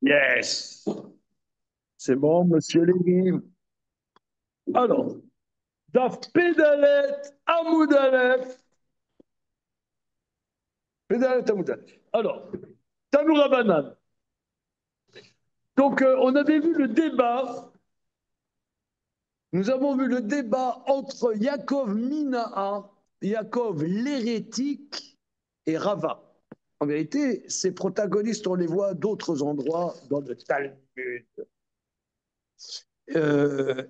Yes. C'est bon, monsieur Lévy. Alors, Daf Pédalet Amoudalef. Pédalet Amoudalef. Alors, Tanoura Banane. Donc, on avait vu le débat. Nous avons vu le débat entre Yaakov Mina'a, Yaakov l'hérétique et Rava. En vérité, ces protagonistes, on les voit à d'autres endroits dans le Talmud.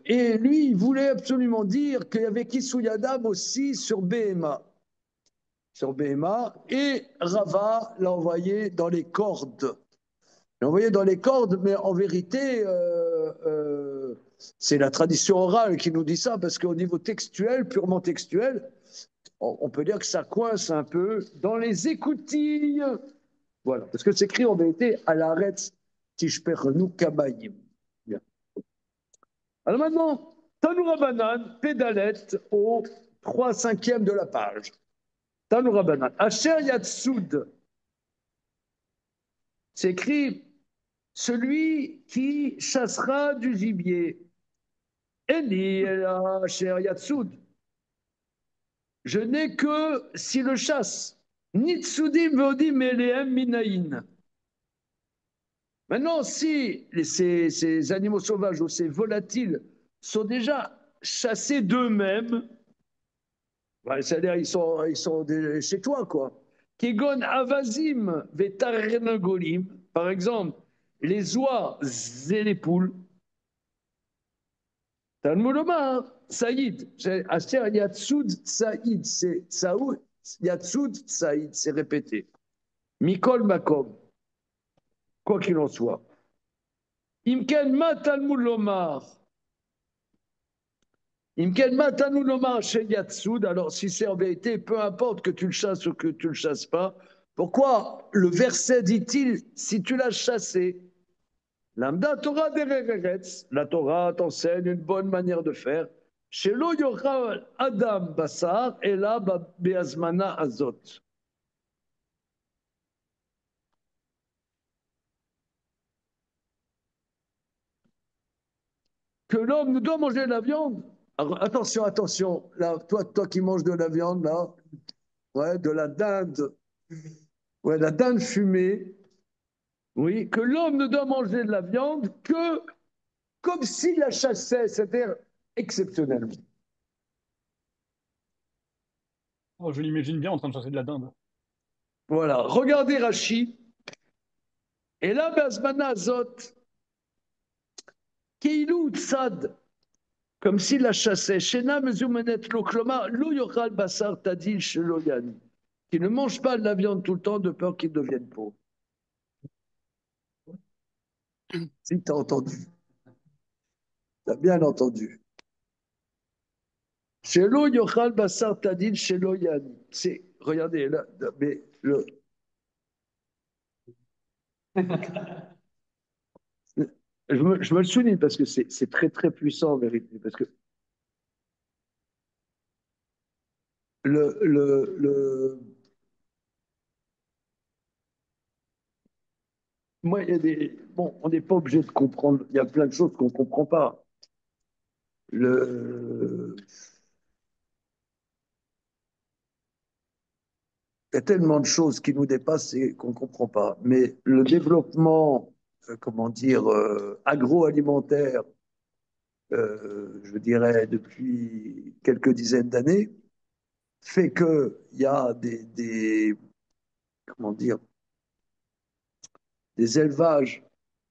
Et lui, il voulait absolument dire qu'il y avait Kisuyadam aussi sur BMA. Sur BMA, et Rava l'a envoyé dans les cordes. L'a envoyé dans les cordes, mais en vérité, c'est la tradition orale qui nous dit ça, parce qu'au niveau textuel, purement textuel, on peut dire que ça coince un peu dans les écoutilles. Voilà, parce que c'est écrit en vérité à l'arrêt Tishpernu Kabayim. Bien. Alors maintenant, Tanoura Banane, pédalette au 3/5 de la page. Tanoura Banane. Asher Yatsoud, c'est écrit celui qui chassera du gibier. Eni Asher Yatsoud. Je n'ai que si le chasse. Nitsudim Vodim Eleem Minaïn. Maintenant, si ces animaux sauvages ou ces volatiles sont déjà chassés d'eux-mêmes, ouais, c'est-à-dire ils sont chez toi, quoi. Kegon avazim vetarnegolim, par exemple, les oies et les poules. Talmud Saïd, Asher Yatsoud Saïd, c'est Saoud, Yatsoud Saïd, c'est répété. Mikol Makom, quoi qu'il en soit. Imken ma Talmud Lomar, alors si c'est en vérité, peu importe que tu le chasses ou que tu ne le chasses pas, pourquoi le verset dit-il si tu l'as chassé? Lambda Torah dereretz, la Torah t'enseigne une bonne manière de faire. Shelo yochal Adam Basar et là beazmana azot. Que l'homme ne doit manger de la viande. Alors, attention, attention, là, toi qui manges de la viande, là, ouais, de la dinde, ouais, la dinde fumée, oui, que l'homme ne doit manger de la viande que comme s'il la chassait, c'est-à-dire exceptionnellement. Oh, je l'imagine bien en train de chasser de la dinde. Voilà, regardez Rachi, et là, Bazmana Azot, Keilou Tzad, comme s'il la chassait, Shena Mezumenet Lokloma, Lo Yochal Basar Tadil Sheloyan, qui ne mange pas de la viande tout le temps de peur qu'il devienne pauvre. Si tu as entendu, tu as bien entendu. Shelo Yochal Basar Tadil Sheloyan. C'est, regardez, là, mais je me le souligne parce que c'est très très puissant en vérité. Parce que moi, il y a des. Bon, on n'est pas obligé de comprendre. Il y a plein de choses qu'on ne comprend pas. Le, il y a tellement de choses qui nous dépassent et qu'on ne comprend pas. Mais le développement, comment dire, agroalimentaire, je dirais depuis quelques dizaines d'années, fait qu'il y a comment dire, des élevages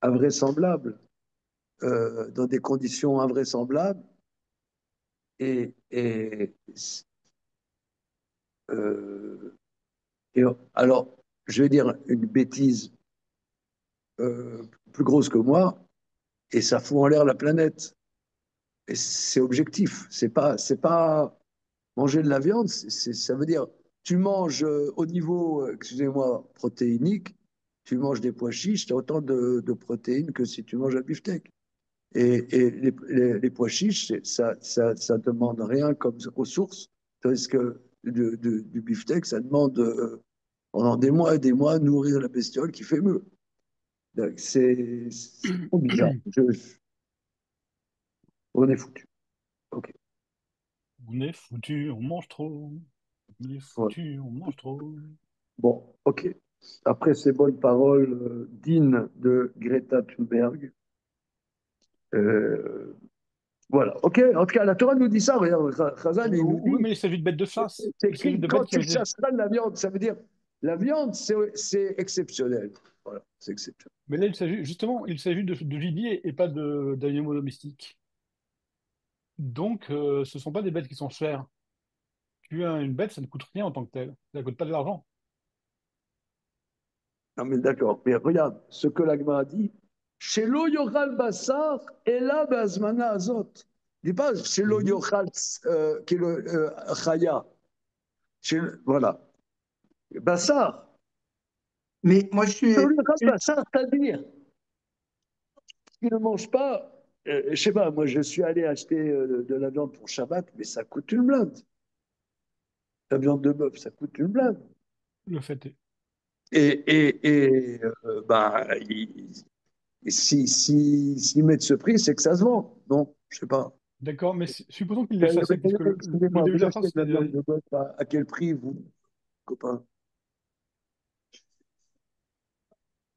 invraisemblables, dans des conditions invraisemblables. Et euh, et alors, je vais dire une bêtise plus grosse que moi, et ça fout en l'air la planète. Et c'est objectif. C'est pas manger de la viande. Ça veut dire tu manges au niveau, excusez-moi, protéinique. Tu manges des pois chiches, tu as autant de protéines que si tu manges un beefsteak. Et les pois chiches, ça demande rien comme ressources, tandis que du beefsteak, ça demande pendant des mois et des mois nourrir la bestiole qui fait mieux. Donc, c'est trop bizarre. On est foutu. Ok. On est foutu, on mange trop. On est Ouais. foutu, on mange trop. Bon, ok. Après ces bonnes paroles dignes de Greta Thunberg, euh, voilà. Ok. En tout cas, la Torah nous dit ça. Regarde, Chazal, il nous Oui, dit, mais il s'agit de bêtes de chasse. c'est Il s'agit écrit de quand bêtes qui ont tu été. chasseras de la viande. Ça veut dire, la viande, c'est exceptionnel. Voilà, c'est exceptionnel. Mais là, il s'agit justement, il s'agit de gibier et pas d'animaux domestiques. Donc, ce ne sont pas des bêtes qui sont chères. Tu as une bête, ça ne coûte rien en tant que telle. Ça ne coûte pas de l'argent. Non, mais d'accord. Mais regarde, ce que l'Agma a dit, chez lo yochal basar, et là, bazmana azot. Il dit pas chez lo Mhm. yochal, qui est le chaya. Voilà. Bassar. Mais moi, je Chez lo suis. yochal basar, c'est-à-dire qu'il ne mange pas. Je sais pas, moi je suis allé acheter de la viande pour Shabbat, mais ça coûte une blinde. La viande de bœuf, ça coûte une blinde. Le fait est. Bah, s'ils mettent ce prix, c'est que ça se vend. Non, je sais pas. D'accord, mais supposons qu'il l'ait chassé, puisque le Excusez-moi, début vous de la achetez phrase, de la viande c'était. de bœuf à quel prix, vous, copain?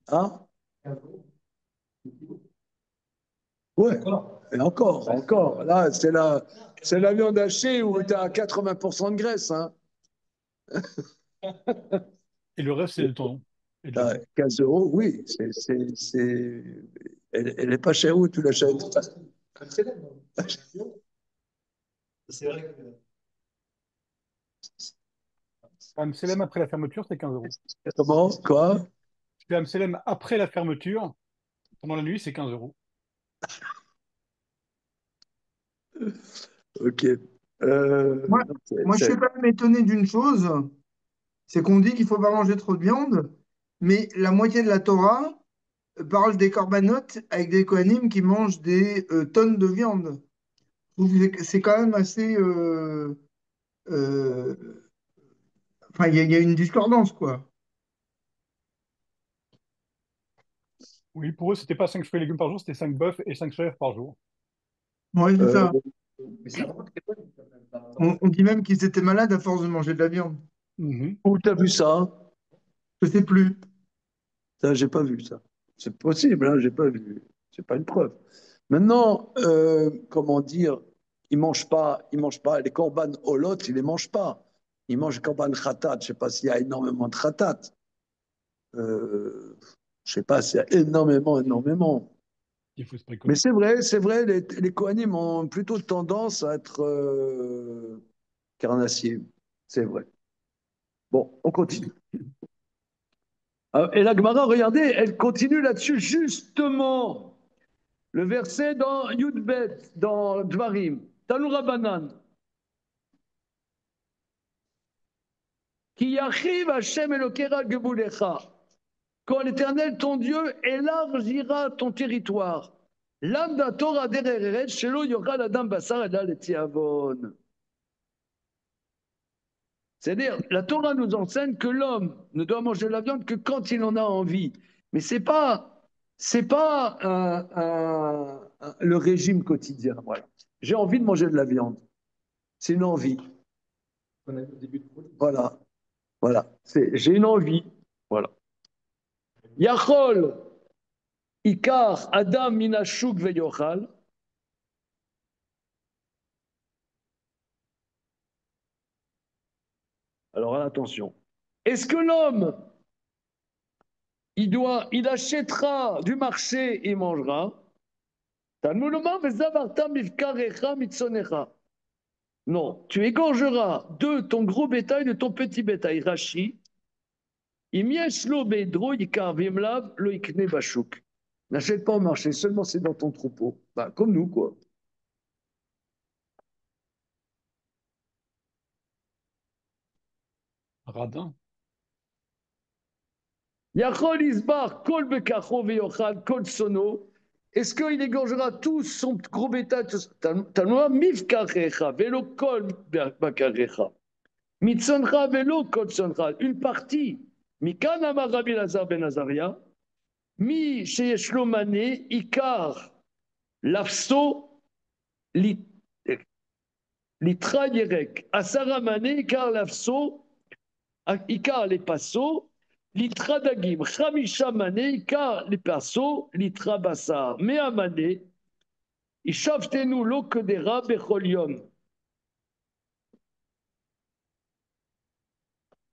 Hein? Ouais. Et encore. Là, c'est la viande hachée où tu as 80% de graisse. Hein. Et le reste, c'est le tendon et de la Ah, peau. 15 euros, oui. Elle est pas chère où tu l'achètes? Chez Amselem, après la fermeture, c'est 15 euros. Comment? Quoi? Chez Amselem, après la fermeture, pendant la nuit, c'est 15 euros. Ok. Moi, Non, moi, je suis quand même étonné d'une chose, c'est qu'on dit qu'il faut pas manger trop de viande, mais la moitié de la Torah parle des corbanotes avec des Kohanim qui mangent des tonnes de viande. Je trouve que c'est quand même assez. Euh, Enfin, il y a une discordance, quoi. Oui, pour eux, c'était pas 5 fruits et légumes par jour, c'était 5 bœufs et 5 chèvres par jour. Ouais, c'est euh, ça. On dit même qu'ils étaient malades à force de manger de la viande. Mhm. où t'as vu ça? Je sais plus. Ça, j'ai pas vu ça. C'est possible, hein, j'ai pas vu. C'est pas une preuve. Maintenant, comment dire, ils mangent pas les korban olot, ils les mangent pas. Ils mangent korban khatat. Je sais pas s'il y a énormément de khatat. Euh, je sais pas s'il y a énormément. Il faut se Mais précautionner. c'est vrai, les Kohanim ont plutôt tendance à être carnassiers. C'est vrai. Bon, on continue. Et la Gemara, regardez, elle continue là-dessus justement. Le verset dans Yudbet, dans Dvarim, Tanura Banan. Qui yachiv Hashem Elokera Gebulecha. Quand l'Éternel, ton Dieu, élargira ton territoire. Lambda Torah dereret, shelo yochal adam basar edal etiavon. C'est-à-dire, la Torah nous enseigne que l'homme ne doit manger de la viande que quand il en a envie. Mais c'est pas le régime quotidien. Voilà. J'ai envie de manger de la viande. C'est une envie. Voilà. Voilà. J'ai une envie. Voilà. Yachol, Ikar, Adam, Minashuk, Veyochal. Alors attention. Est-ce que l'homme, il achètera du marché et il mangera? Non, tu égorgeras de ton gros bétail, de ton petit bétail. Rashi. N'achète pas au marché, seulement c'est dans ton troupeau. Bah, comme nous, quoi. Radin. Yachol isbar kol bekacho veyochal kol sono. Est-ce qu'il égorgera tout son gros bétail? Tanoa mifkarecha velo kol bakarecha. Mitzoncha velo kol soncha. Une partie. Mikan amar Rabbi Lazar ben Azaria. Mi sheyesh lo mané, ikar, lafso, litra yerek. Asara mané, ikar lafso, ikar les passo, litra dagim. Chamisha mané, ikar les passo, litra basar. Mea mané, ishavtenu lo kedera bechol yom.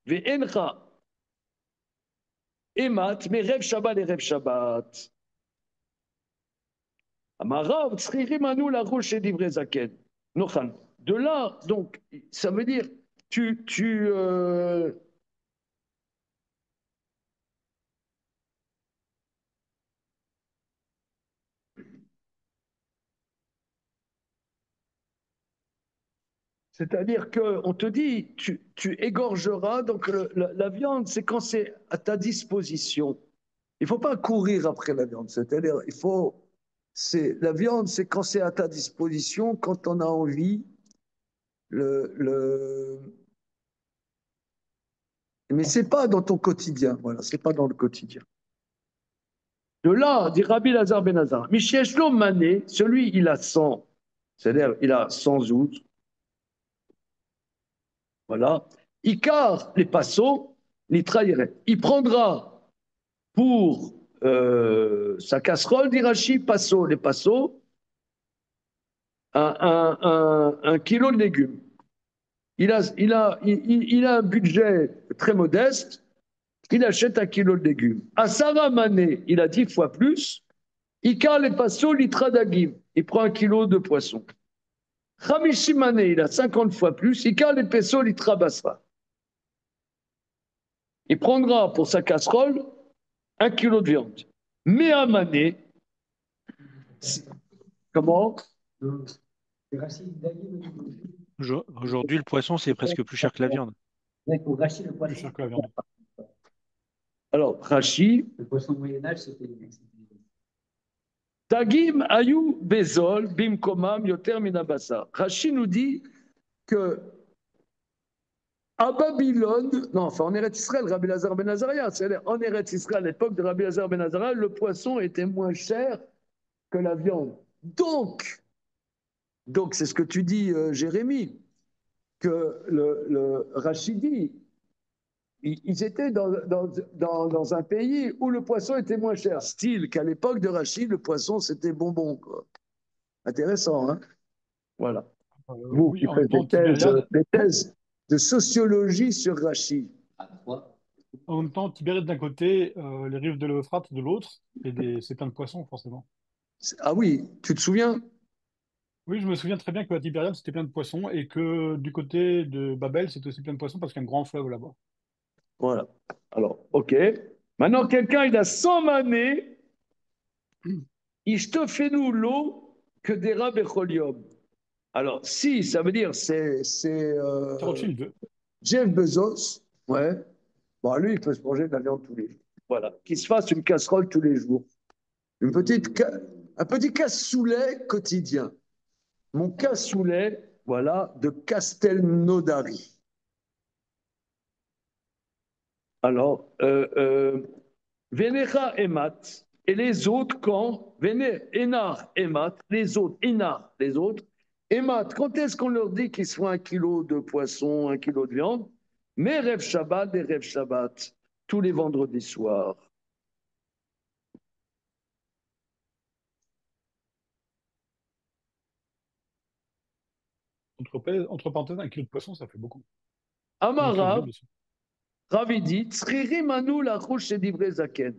Ve'encha emat, mais rev Shabbat et rev Shabbat. Amarav, tzririm anu la roche et divrei zaken. Nochan. De là, donc, ça veut dire, tu c'est-à-dire qu'on te dit, tu égorgeras, donc la viande, c'est quand c'est à ta disposition. Il ne faut pas courir après la viande, c'est-à-dire, la viande, c'est quand c'est à ta disposition, quand on a envie, le, mais ce n'est pas dans ton quotidien, voilà, ce n'est pas dans le quotidien. De là, dit Rabbi Lazar Ben Azar, Micheshlo Mané, celui, il a 100, c'est-à-dire, il a 100 out, voilà. Icar, les passos, les trahirait. Il prendra pour sa casserole d'Irachi, passo, les passos, un kilo de légumes. Il a un budget très modeste, il achète un kilo de légumes. À Sarah Mané, il a 10 fois plus. Icar les passos, litra dagim. Il prend un kilo de poisson. Khamishi Mané, il a 50 fois plus. Icar les pesos, litra basra. Il prendra pour sa casserole un kilo de viande. Mais à Mané, comment? Aujourd'hui, le poisson, c'est presque plus cher que la viande. Plus cher que la viande. Alors, Rashi. Le poisson de Moyen-Âge, c'était. Tagim ayu bezol bimkomam yoter minabasa. Rashi nous dit que à Babylone, non, enfin en Eretz Israël, Rabbi Lazar Ben Azaria, c'est-à-dire en Eretz Israël, à l'époque de Rabbi Lazar Ben Azaria, le poisson était moins cher que la viande. Donc c'est ce que tu dis, Jérémie, que le Rachidi, ils étaient dans un pays où le poisson était moins cher. Style qu'à l'époque de Rachid, le poisson, c'était bonbon, quoi. Intéressant, hein? Voilà. Vous Oui, qui en faites même temps, des thèses de sociologie sur Rachid. En même temps, Tibériade d'un côté, les rives de l'Euphrate de l'autre, et c'est plein de poissons, forcément. Ah oui, tu te souviens? Oui, je me souviens très bien que à Tibériade, c'était plein de poissons, et que du côté de Babel, c'était aussi plein de poissons parce qu'il y a un grand fleuve là-bas. Voilà. Alors, OK. Maintenant, quelqu'un, il a 100 manées, il te fait nous l'eau que des rats becholium. Alors, si, ça veut dire c'est Rothschild. Jeff Bezos, ouais. Bon, lui, il peut se manger de la viande tous les jours. Voilà. Qu'il se fasse une casserole tous les jours. Un petit cassoulet quotidien. Mon cassoulet, voilà, de Castelnaudary. Alors, Vénéra et Mat, et les autres quand Enar et Mat, les autres, Enar, les autres, et Mat, quand est-ce qu'on leur dit qu'ils se font un kilo de poisson, un kilo de viande? Mais Rêve Shabbat et Rêve Shabbat, tous les vendredis soirs. Entre parenthèses, un kilo de poisson, ça fait beaucoup. Amara, Ravidi, Tsriri Manu la rouche et divrei zaken.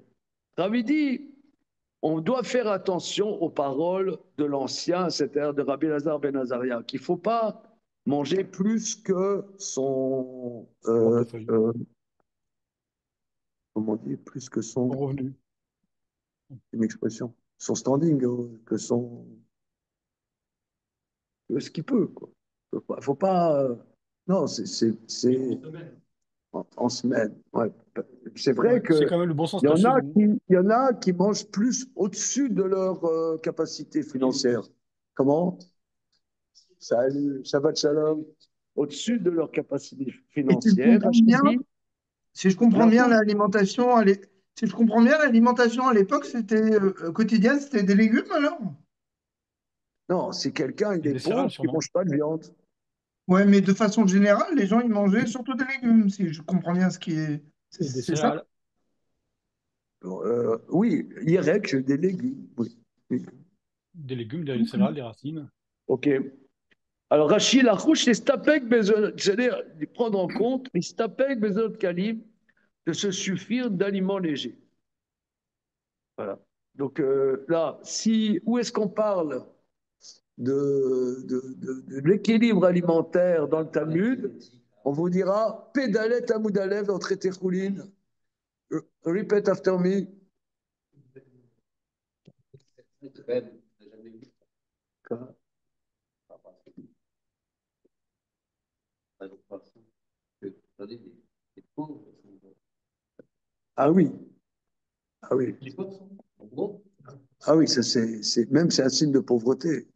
Ravidi, on doit faire attention aux paroles de l'ancien, c'est-à-dire de Rabbi Lazar Ben Azaria, qu'il ne faut pas manger plus que son comment on dit, plus que son revenu. Une expression, son standing, que ce qu'il peut, quoi. Faut pas non, c'est en semaine. Ouais. C'est vrai Ouais, que c'est quand même le bon sens il caché. y en a qui mangent plus au-dessus de leur capacité financière. Comment? Salut, Shabbat Shalom. Au-dessus de leur capacité Et tu financière. comprends bien, si je comprends bien, l'alimentation, Si je comprends bien, l'alimentation à l'époque, c'était quotidienne, c'était des légumes alors? Non, si quelqu'un il Et est des céréales, pauvre, il ne sûrement. mange pas de viande. Ouais, mais de façon générale, les gens, ils mangeaient surtout des légumes, si je comprends bien ce qui est. Et des C'est ça? céréales. Oui, Yerek, des légumes. Oui. Oui. Des légumes, des céréales, des racines. Ok. Alors, Rachid Larouche, les stapek bezot, c'est-à-dire prendre en compte les stapek bezot kalim de se suffire d'aliments légers. Voilà. Donc là, si, où est-ce qu'on parle de l'équilibre alimentaire dans le Talmud? On vous dira Pédalet Amoudalev dans le traité Choulin. Repeat after me. Ah oui, ah oui. Ah oui, ça même c'est un signe de pauvreté.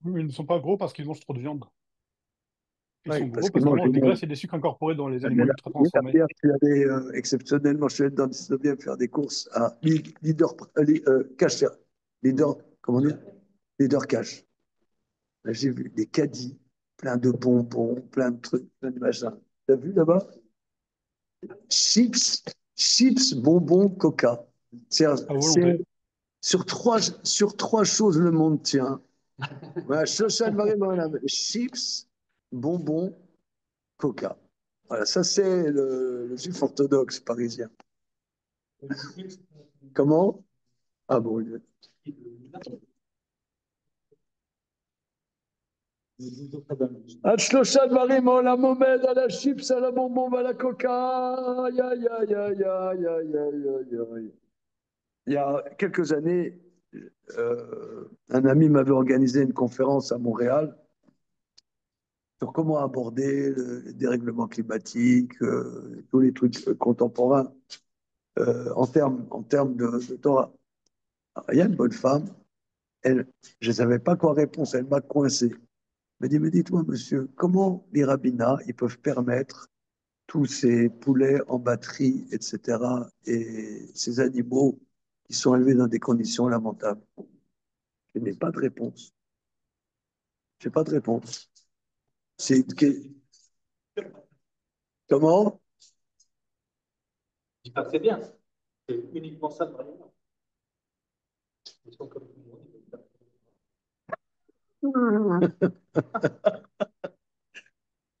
Oui, mais ils ne sont pas gros parce qu'ils mangent trop de viande. Ils Oui, sont parce gros que parce qu'ils moi, mangent des graisses et des sucres incorporés dans les mais aliments là, ultra oui, la transformés. pierre, je suis allé exceptionnellement, je suis allé dans le 19e faire des courses à Leader, Cash, Leader, comment on dit? Leader Cash. Là, j'ai vu des caddies, plein de bonbons, plein de trucs, plein de machins. T'as vu là-bas? Chips, chips, bonbons, coca. C'est À c'est- volonté. sur trois choses, le monde tient. Voilà, Shoshan Marie Mohamed, chips, bonbons, coca. Voilà, ça c'est le juif orthodoxe parisien. Comment? Ah bon, Shloshad Marim, la momed, à la chips, à la bonbon, à la coca. Aïe, aïe, aïe, aïe, aïe, aïe, aïe, aïe, aïe. Il y a quelques années, un ami m'avait organisé une conférence à Montréal sur comment aborder le dérèglement climatique, tous les trucs contemporains en termes de Torah. Alors, il y a une bonne femme, elle, je ne savais pas quoi répondre, elle m'a coincé. Elle m'a dit, mais dites-moi, monsieur, comment les rabbinats ils peuvent permettre tous ces poulets en batterie, etc., et ces animaux qui sont élevés dans des conditions lamentables? Je n'ai pas de réponse. Je n'ai pas de réponse. C'est comment? Je dis pas très bien. C'est uniquement ça le variable. Ils sont comme tout le monde.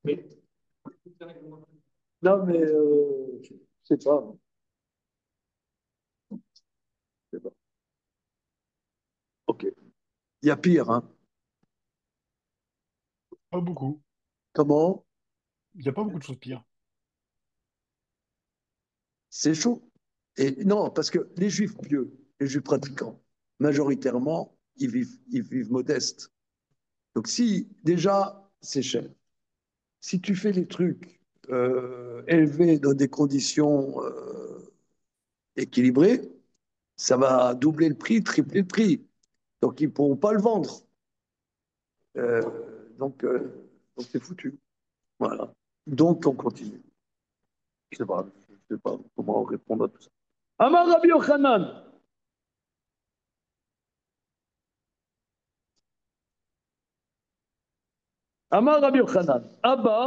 Mais, Non, mais je sais pas. Je sais pas. Ok. Il y a pire, hein. Pas beaucoup. Comment? Il n'y a pas beaucoup de choses pires. C'est chaud. Et non, parce que les juifs pieux, les juifs pratiquants, majoritairement, ils vivent modestes. Donc si déjà, c'est cher. Si tu fais les trucs élevés dans des conditions équilibrées, ça va doubler le prix, tripler le prix. Donc ils ne pourront pas le vendre. Euh, donc c'est foutu. Voilà. Donc on continue. Je sais pas comment répondre à tout ça. Amar Rabbi Yochanan. Amar Rabbi Yochanan. Abba,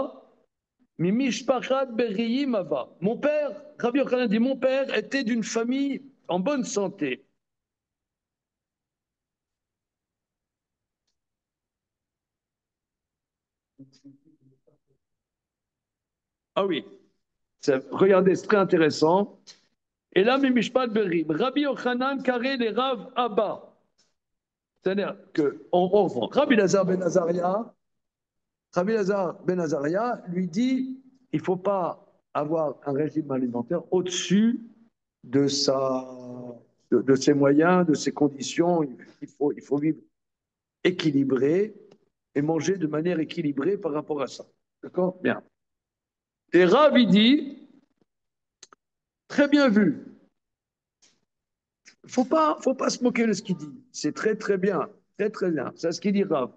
mimishpachat beriyim ava. Mon père, Rabbi Yochanan dit, mon père était d'une famille en bonne santé. Ah oui, regardez, c'est très intéressant. Et là, mimishpat berim. Rabbi Yochanan carré les Rav Abba. C'est-à-dire que on reprend. Rabbi Lazar Ben Azaria lui dit il ne faut pas avoir un régime alimentaire au-dessus de, de ses moyens, de ses conditions. Il faut vivre équilibré et manger de manière équilibrée par rapport à ça. D'accord? Bien. Et Rav, il dit très bien vu. faut pas se moquer de ce qu'il dit. C'est très, très bien. Très, très bien. C'est ce qu'il dit Rav.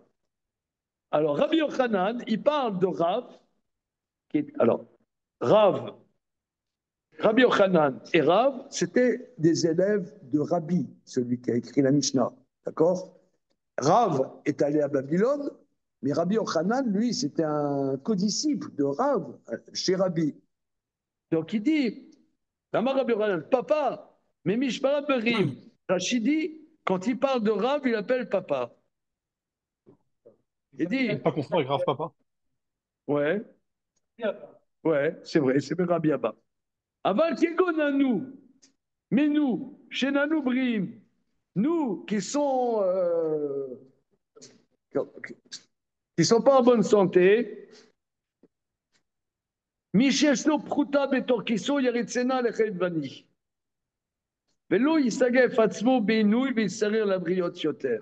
Alors, Rabbi Yochanan, il parle de Rav. Alors, Rav, Rabbi Yochanan et Rav, c'était des élèves de Rabbi, celui qui a écrit la Mishnah. D'accord? Rav est allé à Babylone, mais Rabbi Yochanan, lui, c'était un codisciple de Rav chez Rabbi. Donc il dit, Rabbi Yochanan, papa, mais Mishmara Berim, Rachidi, quand il parle de Rav, il appelle papa. Il dit, Ne pas confondre avec Rav Papa. ouais, ouais, c'est vrai, c'est Rabbi Abba. Aval Kegon à nous, mais nous, chez Nanou Brim, nous qui sont pas en bonne santé, Michesno Pruta Betorkiso Yaritzena Lechedvani. Velo Yisagef Atzmo Beinouy Visarir la Briot Yoter.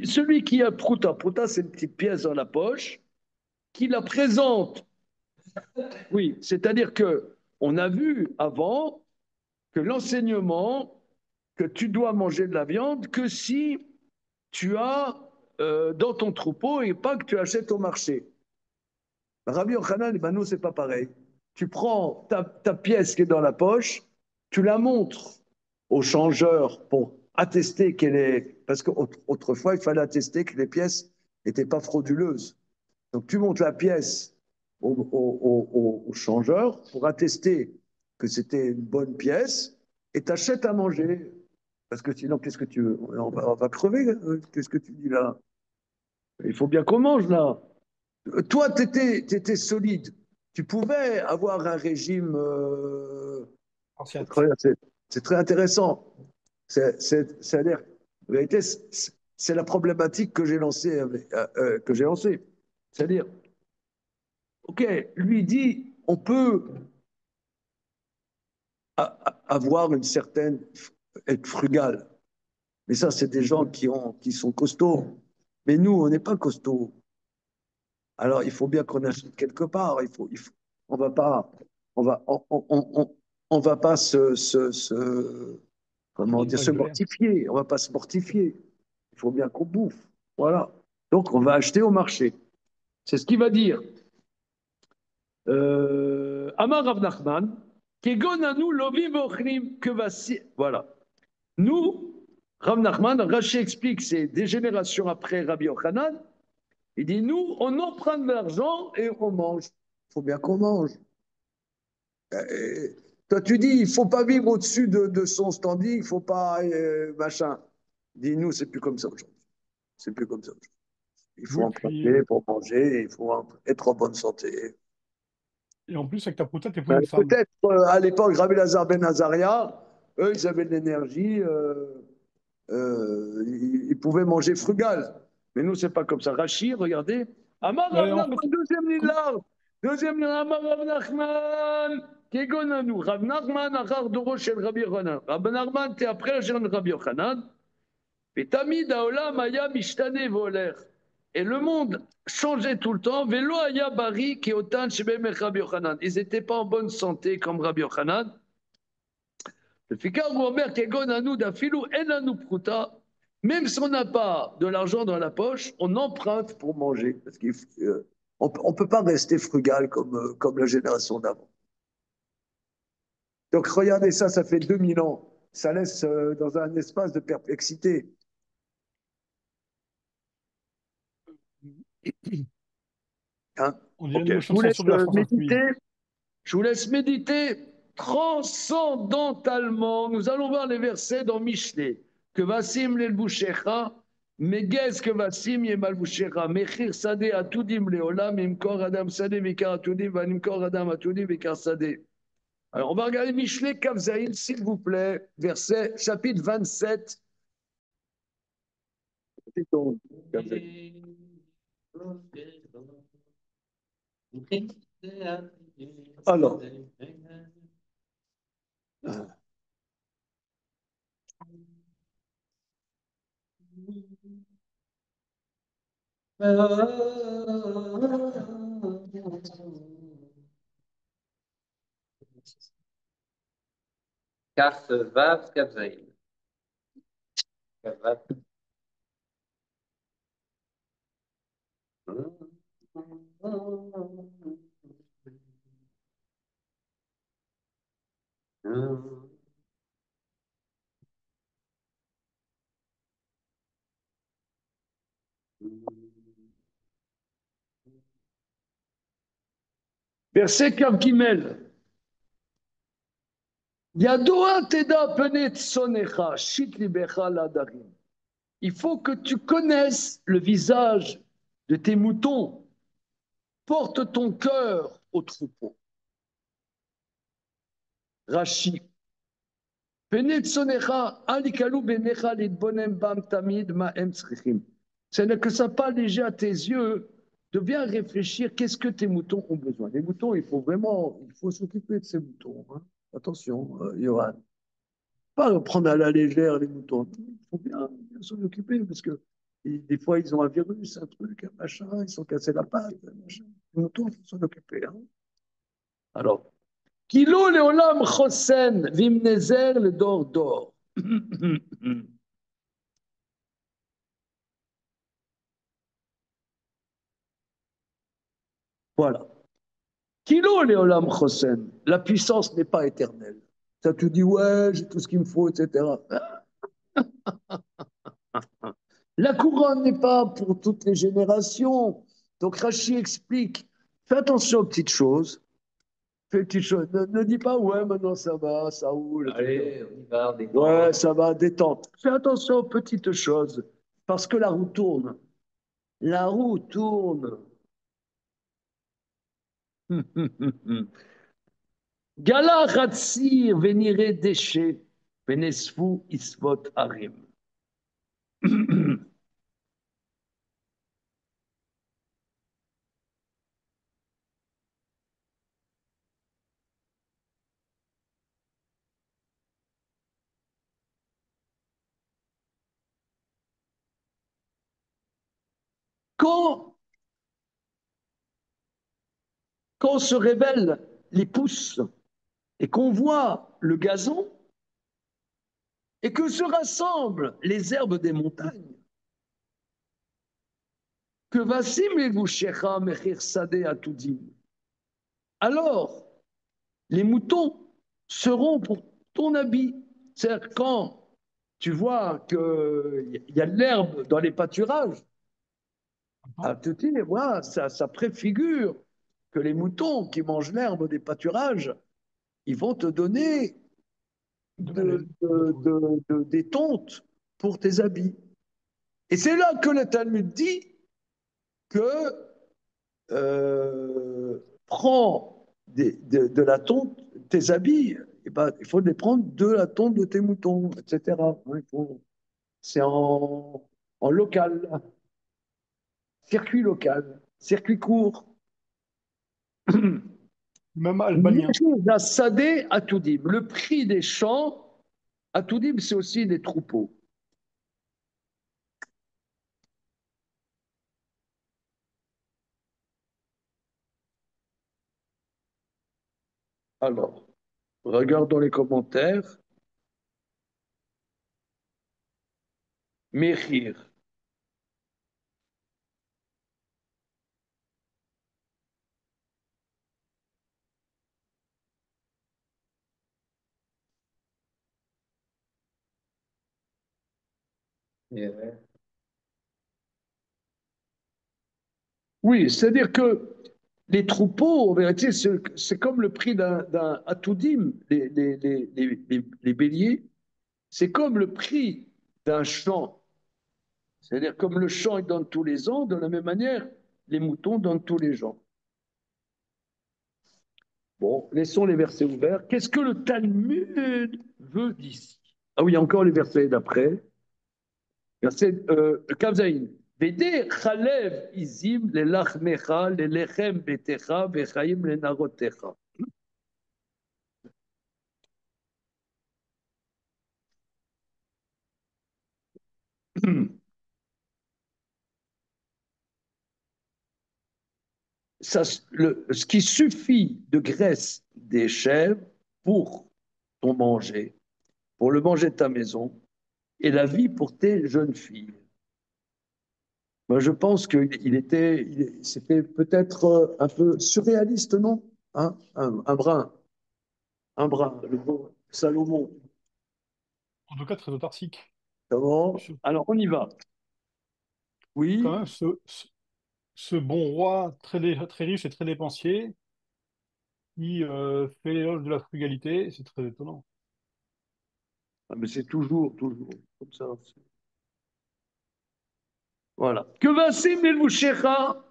Celui qui a Pruta, Pruta c'est une petite pièce dans la poche, qui la présente. Oui, c'est-à-dire que on a vu avant que l'enseignement, que tu dois manger de la viande que si tu as dans ton troupeau et pas que tu achètes au marché. Rabbi Yochanan, ben nous, c'est pas pareil. Tu prends ta pièce qui est dans la poche, tu la montres au changeur pour attester qu'elle est. Parce qu'autrefois, il fallait attester que les pièces n'étaient pas frauduleuses. Donc, tu montres la pièce au changeur pour attester que c'était une bonne pièce et tu achètes à manger. Parce que sinon, qu'est-ce que tu veux? On va crever. Qu'est-ce que tu dis là? Il faut bien qu'on mange là. Toi, tu étais solide. Tu pouvais avoir un régime. Anciate. C'est très intéressant. C'est-à-dire, en vérité, c'est la problématique que j'ai lancée. C'est-à-dire, OK, lui dit, on peut avoir une certaine. Être frugal. Mais ça, c'est des gens qui sont costauds. Mais nous, on n'est pas costauds. Alors, il faut bien qu'on achète quelque part. On va pas, on va pas comment dire, se Régulière. mortifier. On va pas se mortifier. Il faut bien qu'on bouffe. Voilà. Donc, on va acheter au marché. C'est ce qu'il va dire. Amar Rav Nachman, Kegon anu lovim veochlim kevasi. Voilà. Nous, Rav Nachman, Rashi explique, c'est des générations après Rabbi Yochanan. Il dit, nous, on emprunte de l'argent et on mange. Il faut bien qu'on mange. Toi, tu dis, il ne faut pas vivre au-dessus de son standing, il ne faut pas machin. Dis-nous, c'est plus comme ça aujourd'hui. C'est plus comme ça aujourd'hui. Il faut Oui, emprunter puis, pour manger, il faut être en bonne santé. et en plus, avec ta prouta, t'épouses une femme. Peut-être à l'époque, Rabbi Lazar Ben Azaria, eux, ils avaient de l'énergie, ils pouvaient manger frugal. Mais nous, c'est pas comme ça. Rachid, regardez. Amar Rav Mais en fait, Nachman, deuxième ligne là. Deuxième ligne, Amar Rav Nachman. Kegonanu. Rav Nachman, Achar Doro Shel Rabbi Yochanan. Rav Nachman, t'es après la génération de Rabbi Yochanan. Et Tamid Haolam Aya Mishtane Voler. Et le monde changeait tout le temps. Velo Aya Bari Keotan Shebem Rabbi Yochanan. Ils n'étaient pas en bonne santé comme Rabbi Yochanan. Le Fikar Gomer Kegonanu Dafilu Enanu Pruta. Même si on n'a pas de l'argent dans la poche, on emprunte pour manger. Parce qu'on ne peut pas rester frugal comme la génération d'avant. Donc regardez ça, ça fait 2000 ans. Ça laisse dans un espace de perplexité. Hein? on dirait Ok, une motion de censure de la France méditer. insoumise. Je vous laisse méditer transcendantalement. Nous allons voir les versets dans Michelet. Que Vassim l'elbouchecha, Megez que Vassim yemalbouchecha, Mechir Sade atudim leolam, Imkor Adam Sade, Vikar atudim, Vanimkor Adam atudim, Vikar Sade. Alors, on va regarder Michelet Kavzaïn, s'il vous plaît, verset, chapitre 27. Alors, Kaf Vav Kavzaïn. Vav. verset Kav Gimel. Yadoa teda penet sonecha, shit libecha ladarim. Il faut que tu connaisses le visage de tes moutons. Porte ton cœur au troupeau. Rashi. Penet sonecha, alikalu benecha lidbonem bam tamid ma'em tzrichim. Ce n'est que ça pas léger à tes yeux de bien réfléchir qu'est-ce que tes moutons ont besoin. Les moutons, il faut s'occuper de ces moutons. Hein. Attention, Yohan. Pas prendre à la légère les moutons. Il faut bien s'en occuper parce que des fois, ils ont un virus, un truc, un machin, ils sont cassés la patte. Machin. Les moutons, il faut s'en occuper. Hein. Alors, Kilo leolam chosen vimnezer le dor d'or. Voilà. Kilo leolam chosen. La puissance n'est pas éternelle. Ça te dit, ouais, j'ai tout ce qu'il me faut, etc. La couronne n'est pas pour toutes les générations. Donc Rachi explique, fais attention aux petites choses. Fais petites choses. Ne dis pas, ouais, maintenant ça va, ça roule. Allez, on y va, des Ouais, ça va, détente. Fais attention aux petites choses. Parce que la roue tourne. La roue tourne. Gala Ratsir venire déchet, venesfu isvot harim. Quand, quand se révèlent les pousses et qu'on voit le gazon et que se rassemblent les herbes des montagnes, que Vassim et Gushecha Mechir Sadeh Atoudim, alors les moutons seront pour ton habit. C'est-à-dire quand tu vois qu'il y a de l'herbe dans les pâturages, à te dire, voilà, ça préfigure que les moutons qui mangent l'herbe des pâturages, ils vont te donner des tontes pour tes habits. Et c'est là que le Talmud dit que prends de la tonte, tes habits, et ben, il faut les prendre de la tonte de tes moutons, etc. C'est en local, circuit local, circuit court. Même albanien. La Sadé à Toudim. Le prix des champs, à Toudim, c'est aussi des troupeaux. Alors, regardons les commentaires. Mechir. Oui, c'est-à-dire que les troupeaux, en vérité, c'est comme le prix d'un atoudim, les béliers, c'est comme le prix d'un champ. C'est-à-dire comme le champ il donne tous les ans, de la même manière, les moutons donnent tous les ans. Bon, laissons les versets ouverts. Qu'est-ce que le Talmud veut d'ici? Ah oui, encore les versets d'après. Verset Kavzaïn. Vede chalev izim le lachmecha le lechem betecha vechaim le narotecha. Ça, ce qui suffit de graisse des chèvres pour ton manger, pour le manger de ta maison, et la vie pour tes jeunes filles. Moi, je pense c'était peut-être un peu surréaliste, non? Hein? Un brin, le beau Salomon. En tout cas, très autarcique. Comment? Ce- Alors, on y va. Quand Oui, même, ce bon roi très riche et très dépensier, qui fait l'éloge de la frugalité, c'est très étonnant. ah, mais c'est toujours comme ça. Voilà. Que va Melvouchecha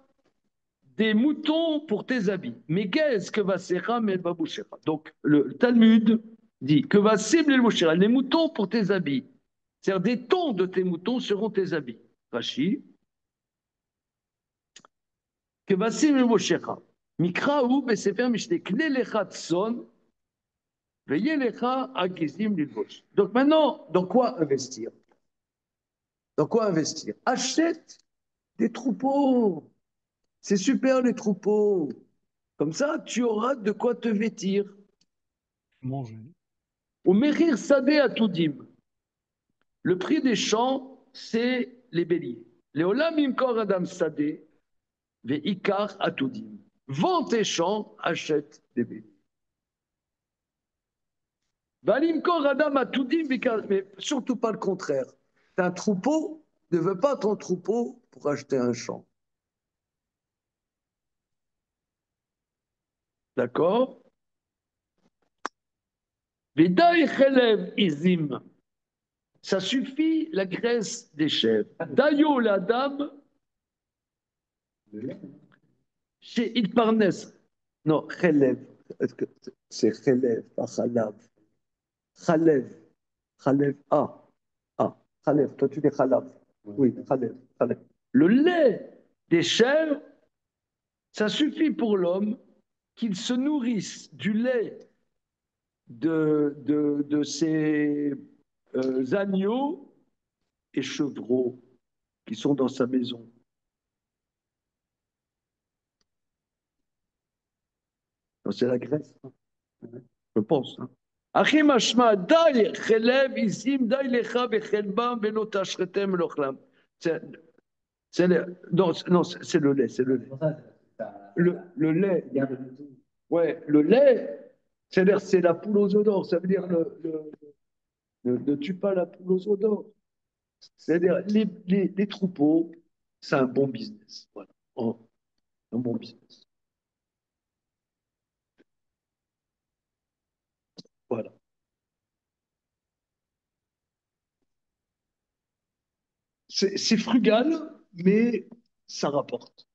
des moutons pour tes habits. Mais qu'est-ce que va Secha Melvabouchecha? Donc, le Talmud dit que va Melvouchecha, les moutons pour tes habits. C'est-à-dire des tons de tes moutons seront tes habits. Rashi. Que va Melvouchecha. Mikra ou Besefer Mishte Klelecha Tson. Veyelecha Agizim Lilvosh. Donc maintenant, dans quoi investir? Dans quoi investir? Achète des troupeaux. C'est super les troupeaux. Comme ça, tu auras de quoi te vêtir. Manger. Au Mérir Sadé à Toudim, le prix des champs, c'est les béliers. Léolam Imkor Adam Sadé, ve Ikar à Toudim. Vends tes champs, achète des béliers. Valimkor Adam à Toudim, mais surtout pas le contraire. Un troupeau ne veut pas ton troupeau pour acheter un champ. D'accord? Vedaï Chelev Izim. Ça suffit la graisse des chèvres. Dayo la dame, chez Itparnes. Non, Chelev. C'est Chelev, pas Chalav. Chalev. Chalev. Ah. Ah. Chalev. Toi, tu dis Chalav. Oui, Chalev. Chalev. Le lait des chèvres, ça suffit pour l'homme qu'il se nourrisse du lait de ses agneaux et chevreaux qui sont dans sa maison. C'est la Grèce, hein, je pense. Hein. Achim Ashma, Dai, Chelev, Isim, Dai, Lecha, Bechelbam, Benotashretem, Lochlam. Non, c'est le lait, c'est le lait. Le lait, ouais, le lait, c'est-à-dire c'est la poule aux œufs d'or, ça veut dire ne tue pas la poule aux œufs d'or. C'est-à-dire les troupeaux, c'est un bon business. Voilà. Oh, un bon business. Voilà. C'est frugal, mais ça rapporte.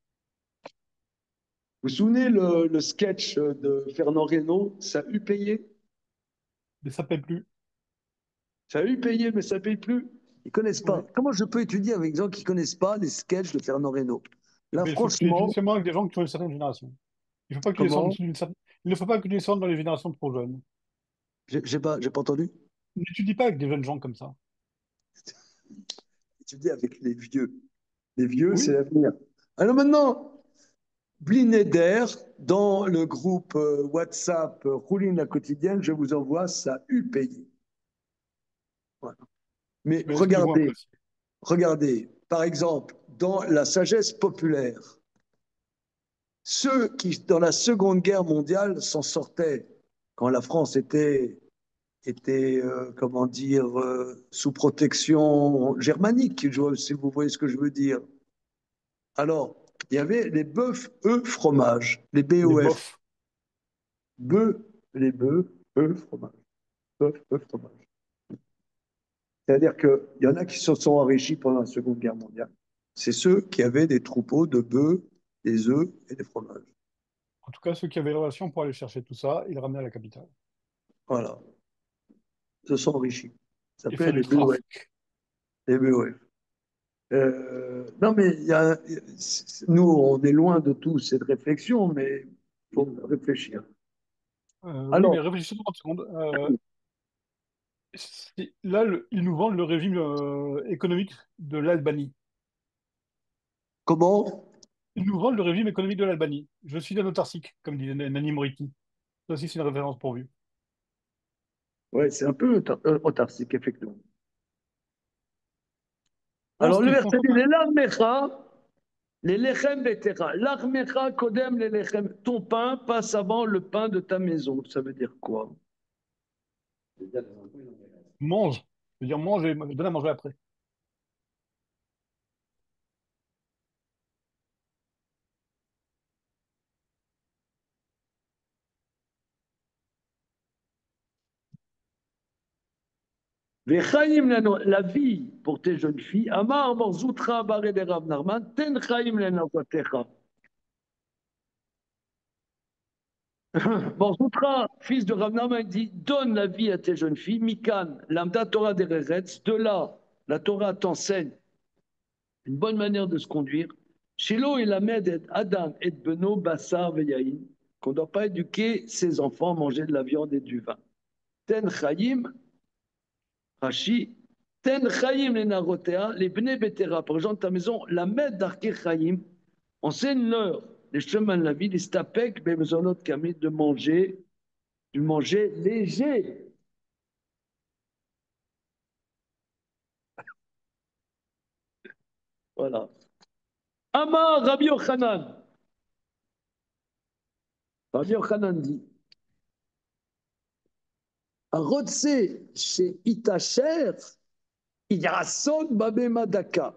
Vous vous souvenez le sketch de Fernand Reynaud, ça a eu payé? Mais ça paie plus. Ça a eu payé, mais ça ne paye plus. Ils ne connaissent Oui. pas. Comment je peux étudier avec des gens qui ne connaissent pas les sketchs de Fernand Reynaud? Là, Mais il faut que tu étudies franchement, seulement avec des gens qui ont une certaine génération. Il faut pas que tu descendes comment? Il ne faut pas que tu descendes dans les générations trop jeunes. J'ai pas entendu. N'étudie pas avec des jeunes gens comme ça. Étudier avec les vieux. Les vieux, c'est Oui, l'avenir. Alors maintenant, Blineder, dans le groupe WhatsApp Rouline la quotidienne, je vous envoie, ça a eu payé. Voilà. Mais mais est-ce qu'ils vont apprécier? regardez, par exemple, dans la sagesse populaire, ceux qui, dans la Seconde Guerre mondiale, s'en sortaient quand la France était comment dire, sous protection germanique, si vous voyez ce que je veux dire. Alors, il y avait les bœufs, eux, fromage, les Les BOF. bofs. Bœufs, les bœufs, eux, fromage. Bœuf, eux, fromage. C'est-à-dire qu'il y en a qui se sont enrichis pendant la Seconde Guerre mondiale. C'est ceux qui avaient des troupeaux de bœufs, des œufs et des fromages. En tout cas, ceux qui avaient les relations pour aller chercher tout ça, ils le ramenaient à la capitale. Voilà, se sont enrichis. Ça Et faire s'appelle du les BOF. trafic. Les BOF. Non, mais nous, on est loin de tout cette réflexion, mais il faut réfléchir. Oui, Alors, mais réfléchissez 30 secondes. Là, ils nous vendent le régime économique de l'Albanie. comment? Ils nous vendent le régime économique de l'Albanie. Je suis un autarcique, comme disait Nanni Moretti. Ça aussi, c'est une référence pour vous. Ouais, c'est un peu autarcique, effectivement. Pense Alors, le qu'ils verset dit, consomment. les larmecha, les lechem betera. Larmecha kodem les lechem. Ton pain passe avant le pain de ta maison. Ça veut dire quoi? Mange. Je veux dire, mange et donne à manger après. Vechaim la vie pour tes jeunes filles. Amar morzoutra baré de Rav Narman. Ten chaim lenavotecha. Morzoutra, fils de Rav Narman, dit donne la vie à tes jeunes filles. Mikan, l'amda Torah dereretz. De là, la Torah t'enseigne une bonne manière de se conduire. Shilo et Lamed et Adam et Beno Bassar Veyaïn, qu'on ne doit pas éduquer ses enfants à manger de la viande et du vin. Ten Chaim, Rashi, Ten Chaim les Narotea, les Bne Betera, par exemple, ta maison, Lamed d'Arke Chaim, enseigne-leur les chemins de la vie, les stapek, Bemezonot Kamit, de manger, du manger léger. Voilà. Amar Rabbi Yochanan. Rabbi Yochanan dit Rotse chez Itacher, Yason Babe Madaka.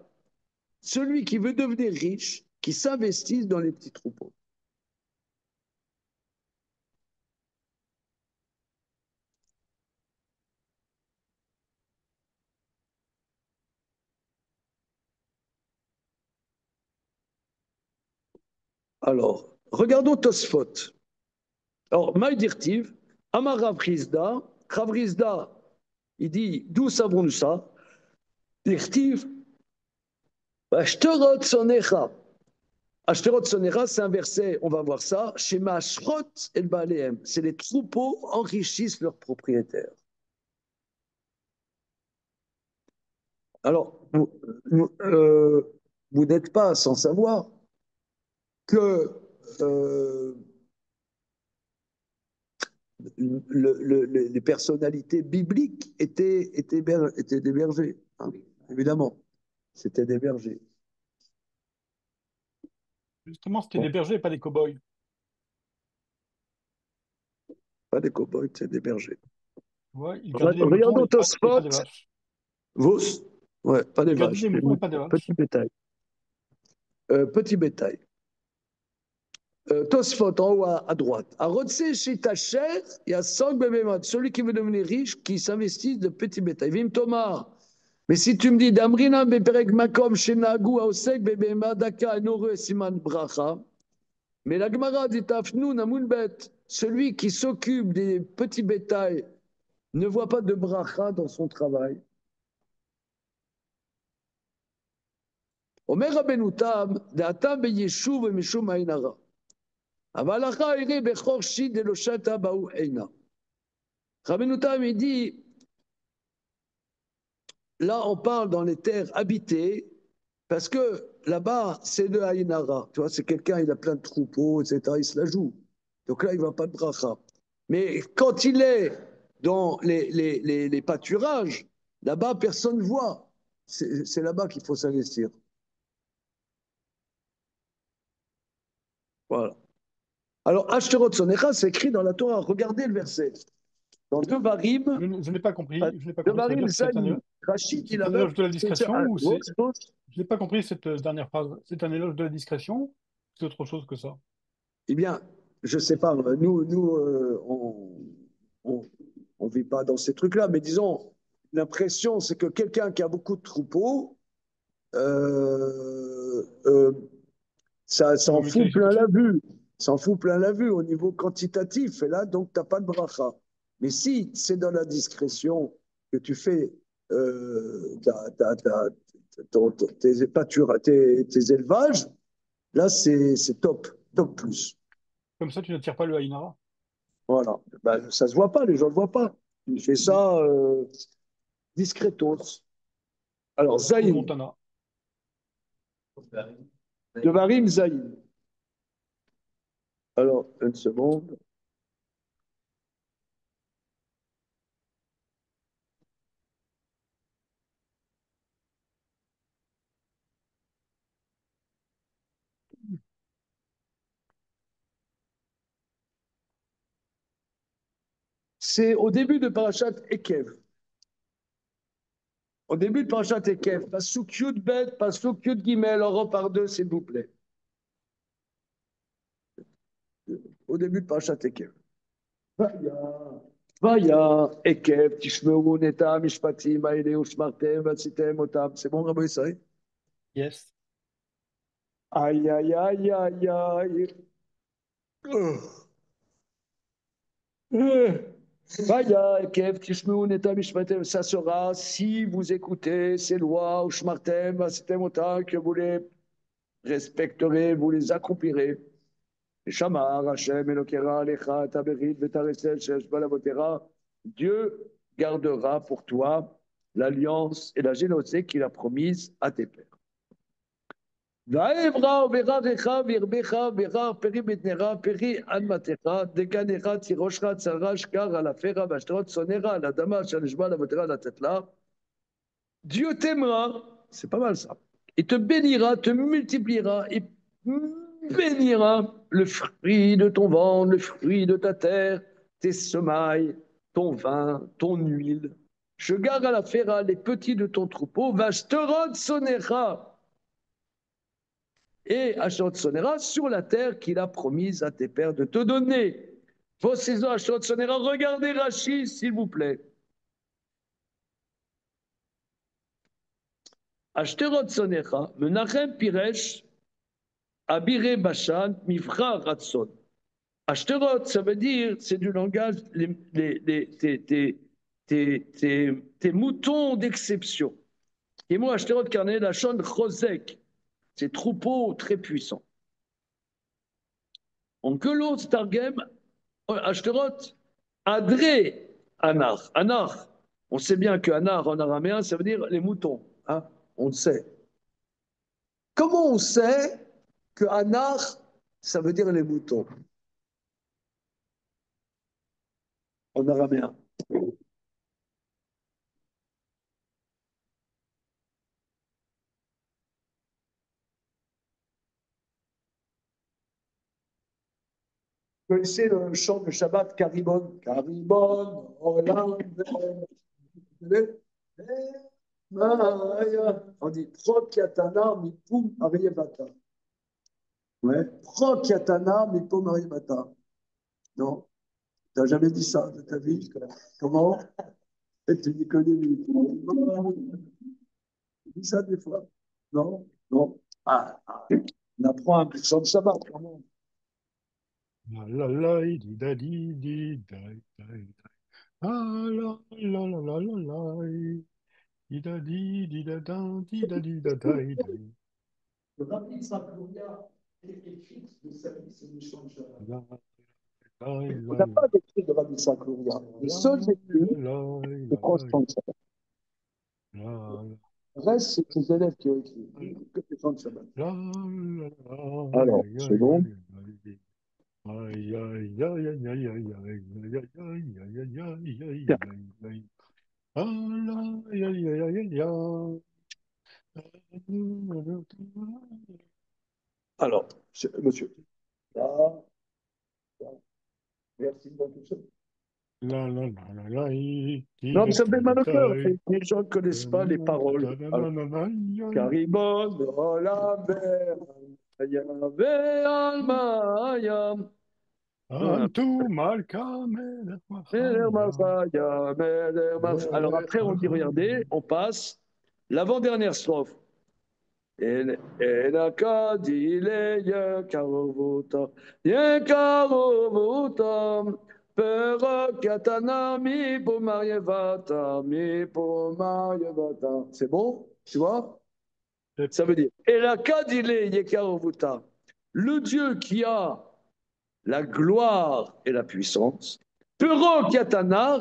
Celui qui veut devenir riche, qui s'investisse dans les petits troupeaux. Alors, regardons Tosfot. Alors, Maïdirtiv, Amar Ravrizda, Ravrizda, il dit, d'où savons-nous ça? Dirtiv, Ashterot Sonecha. Ashterot Sonecha, c'est un verset, on va voir ça, chez Mashrot et Baleem. C'est les troupeaux enrichissent leurs propriétaires. Alors, vous n'êtes pas sans savoir que les personnalités bibliques étaient des bergers, hein, évidemment. C'était des bergers. Justement, c'était Bon, des bergers et pas des cow-boys. pas des cow-boys, c'est des bergers. Ouais, ils gardaient des moutons Regardons et pas Tosfot, des vaches. Vos, ouais, pas des Ils gardaient vaches, des des moutons et pas des moutons, vaches. petit bétail. Petit bétail. Tosfot en haut à droite. À Rotse chez Tacher, il y a Sog Bebemad, celui qui veut devenir riche, qui s'investit de petit bétail. Vim Thomas. Mais si tu me dis Damrina Beperek Makom Shenagu Aosek Bebemad Daka Enoru Siman Bracha, mais la Gemara dit Afnu Namunbet, celui qui s'occupe des petits bétails ne voit pas de bracha dans son travail. Omer Rabbeinu Tam, Da'atam Beyeshuv Mishum Ainara. Avalacha ire bechor shid eloshata baou eina. Rabbeinu Tam, il dit, là on parle dans les terres habitées, parce que là-bas c'est de Ainara. Tu vois, c'est quelqu'un, il a plein de troupeaux, etc. Il se la joue. Donc là, il ne va pas de bracha. Mais quand il est dans les pâturages, là-bas, personne ne voit. C'est là-bas qu'il faut s'investir. Voilà. Alors, Ashterot Sonecha, c'est écrit dans la Torah. Regardez le verset. Dans Devarim, Je n'ai pas compris. Je n'ai pas compris. Ça veut Devarim dire que Zayin, Rachid, il c'est un avait. éloge de la discrétion ou c'est. Vos, Je n'ai pas compris cette dernière phrase. C'est un éloge de la discrétion ou c'est autre chose que ça? eh bien, je ne sais pas, nous on ne vit pas dans ces trucs-là, mais disons, l'impression, c'est que quelqu'un qui a beaucoup de troupeaux, euh, ça Il en vaut mieux qu'il fout aille se plein la coucher. vue. s'en fout plein la vue au niveau quantitatif. Et là, donc, tu n'as pas de bracha. Mais si c'est dans la discrétion que tu fais tes élevages, là, c'est top, top plus. Comme ça, tu n'attires pas le Haïnara. Voilà. Ben, ça se voit pas, les gens ne le voient pas. Tu fais ça discretos. Alors, Ou Zayn, Montana. de Marim Zayn. Alors, une seconde. C'est au début de Parashat Ekev. Au début de Parashat Ekev, Pasuk Yud Bet, Pasuk Yud Gimel, on repart deux, s'il vous plaît. Au début de Parashat Ekev. Vaya, Ekev, Tishmeru, Neta, Mishpatim, Aile, Ushmartem, Vatsitem, Otam. C'est bon, Rabbi Israël? Yes. Aïe, aïe, aïe, aïe, aïe. Vaya, Ekev, Tishmeru, Neta, Mishpatem. Ça sera si vous écoutez ces lois, Ushmartem, Vatsitem, Otam, que vous les respecterez, vous les accomplirez. Shamar, Hashem, Elokera, Lecha, Taberit, Betaresel, Sheshbalabotera. Dieu gardera pour toi l'alliance et la génocide qu'il a promise à tes pères. Vaevra, Vera, Recha, Virbecha, Vera, Peri, Betnera, Peri, Anmatecha, Deganera, Tiroshra, Tsara, Shkar, Alafera, Bashtrot, Sonera, Ladama, Shalishba, Labotera, la Tetla. Dieu t'aimera, c'est pas mal ça. Il te bénira, te multipliera, et bénira le fruit de ton ventre, le fruit de ta terre, tes semailles, ton vin, ton huile. Je garde à la ferra les petits de ton troupeau, Vashterot sonera. Et Ashot sonera sur la terre qu'il a promise à tes pères de te donner. Vos saisons Ashot sonera, regardez Rachid, s'il vous plaît. Ashterot sonera, Menachem Piresh, Abire Bashan, Mifra Ratson. Ashterot, ça veut dire, c'est du langage, tes moutons d'exception. Et moi, Ashterot Karné, la Shon Chosek, ces troupeaux très puissants. En que l'autre Targem, Ashterot, Adre Anar. Anar, on sait bien que Anar en araméen, ça veut dire les moutons. Hein, on le sait. Comment on sait que Anar, ça veut dire les moutons en araméen? Vous connaissez le chant de Shabbat Caribon? Caribon, Olam, on dit Prokiatana, Mipum, Arievata. Ouais, Prokiatana, Mipum, Arievata. Non, tu n'as jamais dit ça de ta vie? Comment? Tu dis connais tu dis ça des fois? Non? Non? On apprend un peu de Shabbat quand même. La la la, di da di di da da da. Ah la la la la la la. Di da di da da di da da da da. Le Rabbi Saint-Gloria écrit de sa vie, c'est une chant de Shabbat. La la On la n'a pas d'écrit de Rabbi Saint-Gloria. Les seuls écrits, c'est trois chants de Shabbat. la Le reste, c'est tes élèves qui ont écrit. Que des chants de Shabbat. la Alors, c'est bon. Alors, monsieur. Là, là. Merci beaucoup. Non, mais ça me fait mal au cœur. Les gens ne connaissent pas les paroles. Caribon, Olaber, Yahvé, Almaya. Antu Malka Alors après, on dit, regardez, on passe l'avant-dernière strophe. אין הכדילי יקרבו אותם, פירות קטנה מפומר יבטה, מפומר יבטה. C'est bon? Tu vois? Ça veut dire, et la kadile yekarovuta, le Dieu qui a la gloire et la puissance, Pero Katanar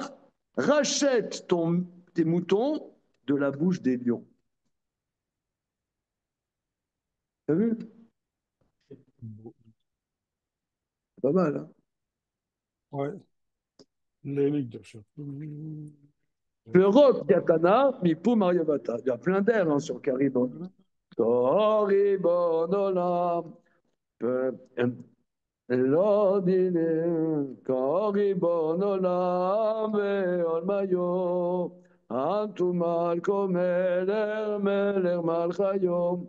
rachète tes moutons de la bouche des lions. T'as vu? Pas mal, hein? Ouais. Les mecs de Pero Katanar, Mipo Mariavata. Il y a plein d'airs hein, sur Caribon. Caribon, Olam. לא דינם כריבון עולם ועולמי אנטו מלכו מלך מלך היום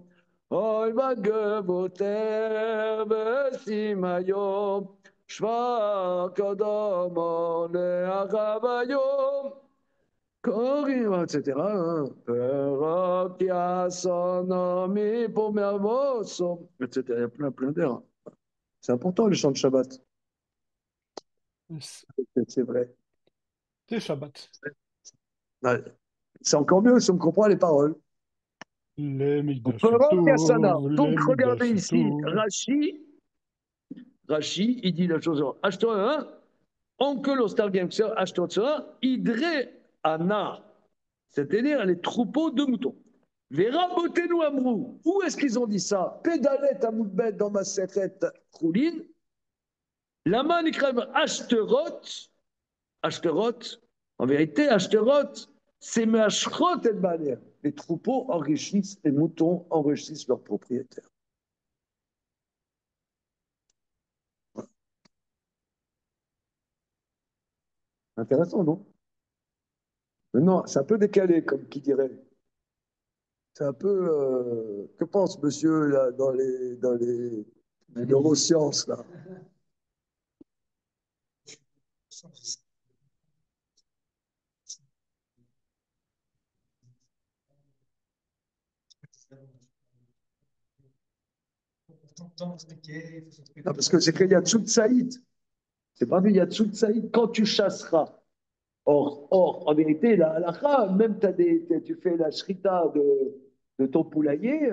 אוי בגבותר ושים היום שבר קדומו לאחב היום קוראים, etc. פירות יעשונו מפה מהבוסו, etc. Il y a plein d'airs. C'est important le chant de Shabbat. C'est vrai. C'est Shabbat. Ouais. C'est encore mieux si on comprend les paroles. Les Mikdash Donc regardez ici, Rashi, il dit la chose Ashtora, oncle Ostargem, Ashtora, Idre Ana, c'est-à-dire les troupeaux de moutons. Verabotenu Amrou, où est-ce qu'ils ont dit ça? Pédalet Amoudbet dans ma secrète Choulin. Lama Nikrem Ashterot, en vérité, Ashterot, c'est Meashrot et Baler. Les troupeaux enrichissent, les moutons enrichissent leurs propriétaires. Intéressant, non? Mais non, c'est un peu décalé, comme qui dirait. C'est un peu. Que pense monsieur là, dans les neurosciences là? Non, parce que c'est qu'il y a Tzout Saïd. C'est pas vu, il y a Tzout Saïd. Quand tu chasseras. Or, en vérité, la halakha, même tu fais la shrita de ton poulailler,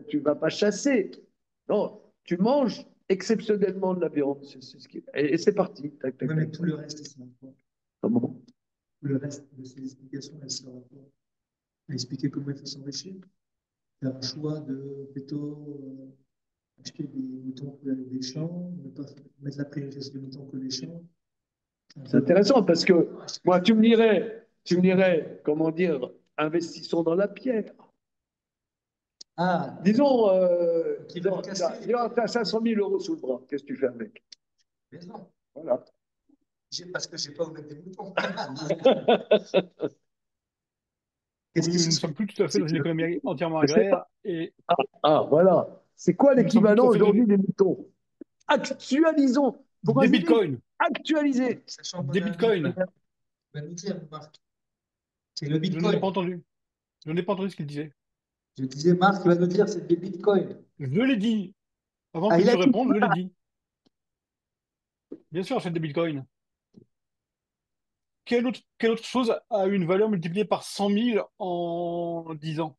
tu ne vas pas chasser. Non, tu manges exceptionnellement de la viande. Et c'est parti. Tac, tac, Oui, mais tac. tout le reste, c'est un Comment? Le reste de ces explications, elles seront à expliquer comment il faut s'enrichir. Faire un choix de plutôt acheter des moutons avec des champs, ne pas mettre la priorité sur les moutons que les champs. C'est intéressant parce que moi, tu me dirais, comment dire, investissons dans la pierre. Ah, Disons, qui va le casser. tu as 500 000 euros sous le bras. Qu'est-ce que tu fais avec? mais non, Voilà. parce que je n'ai pas où mettre des moutons. Oui, nous ne sommes plus tout à fait dans une économie entièrement agraire et Ah, voilà. C'est quoi nous ne sommes plus l'équivalent tout à fait dans aujourd'hui des moutons? Actualisons. Pour des résumer, bitcoins. actualiser. Sachant Des qu'on a bitcoins. va nous dire, Marc, c'est le Je ne l'ai bitcoin. pas entendu. Je n'ai pas entendu ce qu'il disait. Je disais, Marc, il va nous dire, c'est des bitcoins. Je l'ai dit. Avant Ah, que il tu a dit répondes, je l'ai dit. Bien sûr, j'achète des bitcoins. Quelle autre chose a eu une valeur multipliée par 100 000 en 10 ans?